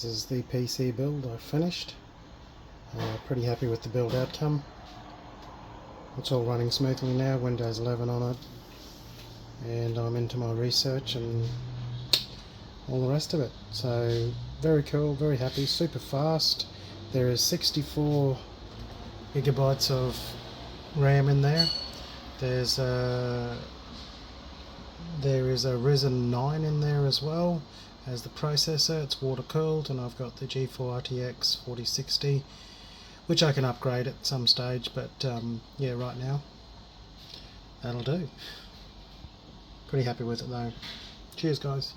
is the PC build I finished. Pretty happy with the build outcome. It's all running smoothly now, Windows 11 on it, and I'm into my research and all the rest of it. So very cool, very happy, super fast. There is 64 gigabytes of RAM in there. There is a Ryzen 9 in there as well as the processor. It's water cooled, and I've got the G4 RTX 4060, which I can upgrade at some stage, but yeah, right now that'll do. Pretty happy with it though. Cheers guys.